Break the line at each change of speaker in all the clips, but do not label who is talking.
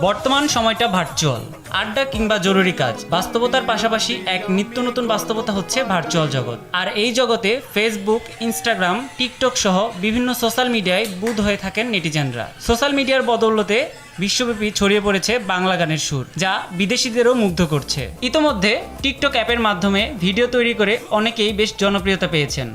বর্তমান সময়টা ভার্চুয়াল। আড্ডা কিংবা জরুরি কাজ, বাস্তবতার পাশাপাশি এক নিত্য নতুন বাস্তবতা হচ্ছে ভার্চুয়াল জগৎ। আর এই জগতে ফেসবুক, ইনস্টাগ্রাম, টিকটক সহ বিভিন্ন সোশ্যাল মিডিয়ায় বুঁদ হয়ে থাকেন নেটিজেনরা। সোশ্যাল মিডিয়ার বদৌলতে বিশ্বব্যাপী ছড়িয়ে পড়েছে বাংলা গানের সুর, যা বিদেশিদেরও মুগ্ধ করছে। ইতোমধ্যে টিকটক অ্যাপের মাধ্যমে ভিডিও তৈরি করে অনেকেই বেশ জনপ্রিয়তা পেয়েছেন।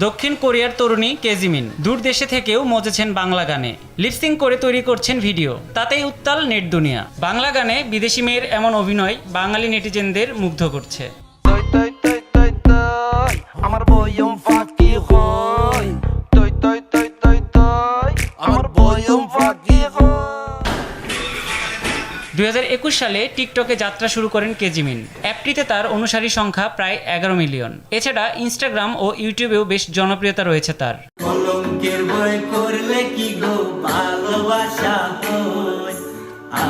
দক্ষিণ কোরিয়ার তরুণী কেজিমিন দূর দেশে থেকেও মজেছেন বাংলা গানে। লিপসিং করে তৈরি করছেন ভিডিও, তাতেই উত্তাল নেট দুনিয়া। বাংলা গানে বিদেশি মেয়ের এমন অভিনয় বাঙালি নেটিজেনদের মুগ্ধ করছে।
আমার বয়ম ফাঁকি হয়,
2021 সালে টিকটকে যাত্রা শুরু করেন কেজিমিন। অ্যাপটিতে তার অনুসারী সংখ্যা প্রায় 11 মিলিয়ন। এছাড়া ইনস্টাগ্রাম ও ইউটিউবেও বেশ জনপ্রিয়তা রয়েছে তার।
কলঙ্কের ভয় করলে কি গো ভালোবাসা হয়,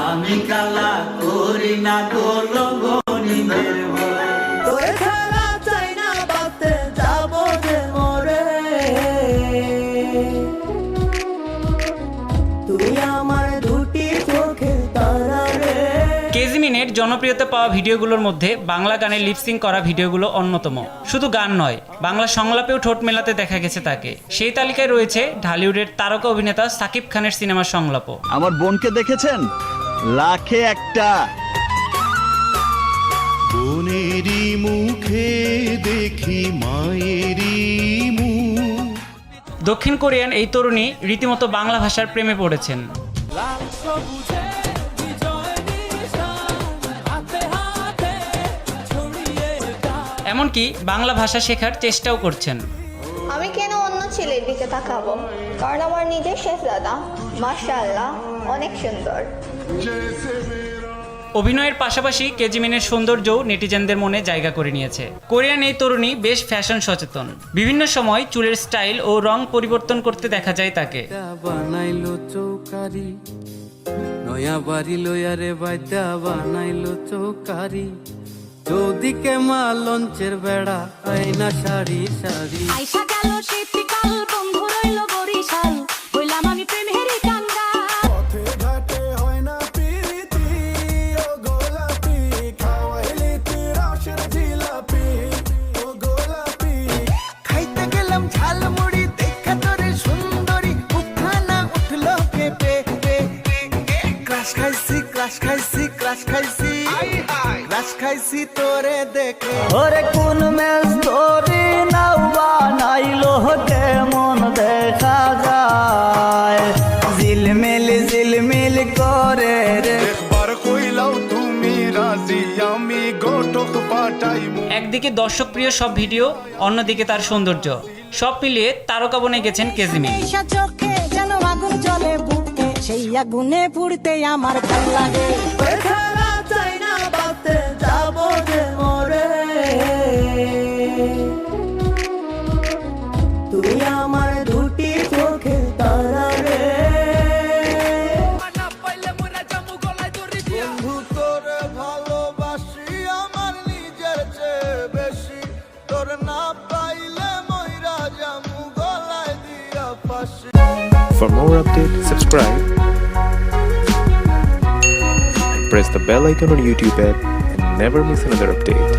আমি কালা করি না গো লগনিদের ভয়, তোরে ছাড়া চাই না বাঁচতে যাবো যে মরে, তুই আমার দুটি চোখে তারা রে।
কেজিমিনের জনপ্রিয়তা পাওয়া ভিডিওগুলোর মধ্যে বাংলা গানে লিপসিং করা ভিডিওগুলো অন্যতম। শুধু গান নয়, বাংলা সংলাপেও ঠোঁট মেলাতে দেখা গেছে তাকে। সেই তালিকায় রয়েছে ঢালিউডের তারকা অভিনেতা সাকিব খানের সিনেমার সংলাপও।
আমার বোনকে দেখেছেন? লাখে একটা।
বোনেরই মুখে দেখি মায়েরই মুখ।
দক্ষিণ কোরিয়ান এই তরুণী রীতিমতো বাংলা ভাষার প্রেমে পড়েছেন। এমনকি বাংলা ভাষা শেখার চেষ্টাও করছেন।
আমি কেন অন্য ছেলের দিকে তাকাবো, কারণ আমার নিজের শেহজাদা মাশাআল্লাহ অনেক সুন্দর।
অভিনয়ের পাশাপাশি কেজিমিনের সৌন্দর্যও নেটিজেনদের মনে জায়গা করে নিয়েছে। কোরিয়ান এই তরুণী বেশ ফ্যাশন সচেতন। বিভিন্ন সময় চুলের স্টাইল ও রং পরিবর্তন করতে দেখা যায় তাকে।
বানাইলো চৌকারি, নয়া বাড়ি লয়ারে বাইতা বানাইলো চৌকারি, চৌদিকে মা লঞ্চের বেড়া আইনা সারি সারি।
আইসা গেল শীতকাল, বন্ধু রইল বরিশাল, হইলাম আমি প্রেমেরই কাঙ্গা।
পথে ঘাটে হয় না প্রীতি ও গোলাপি, খাওয়াইলি তুই রসের জিলাপি ও গোলাপি। খাইতে গেলাম ঝালমুড়ি, দেখা তোরে সুন্দরী, উঠানা উঠলো পেপে। ক্রাশ খাইছি ক্রাশ খাইছি ক্রাশ খাইছি ক্রাশ খাইছি তোরে দেখে। ওরে কোন মেজ তোরে নাও বানাইলো কেমন দেখা যায়, ঝিলমিল ঝিলমিল করে রে। একবার কইলাও তুমি রাজি, আমি গোটক পাঠাই।
একদিকে দর্শকপ্রিয় সব ভিডিও, অন্যদিকে তার সৌন্দর্য, সব মিলিয়ে তারকা বনে গেছেন কেজিমিন।
চোখে যেন আগুন জ্বলে বুকে, সেই আগুনে পুড়তে আমার ভালো লাগে।
চাই না বাঁচতে যাবো যে মরে, তুই আমার দুটি চোখে তারা রে। বন্ধু তোরে ভালোবাসি আমার নিজের চেয়ে বেশি, তোর না পাইলে মইরা যামু গলায় দিয়া ফাঁসি।
For more updates, subscribe and press the bell icon on YouTube app and never miss another update.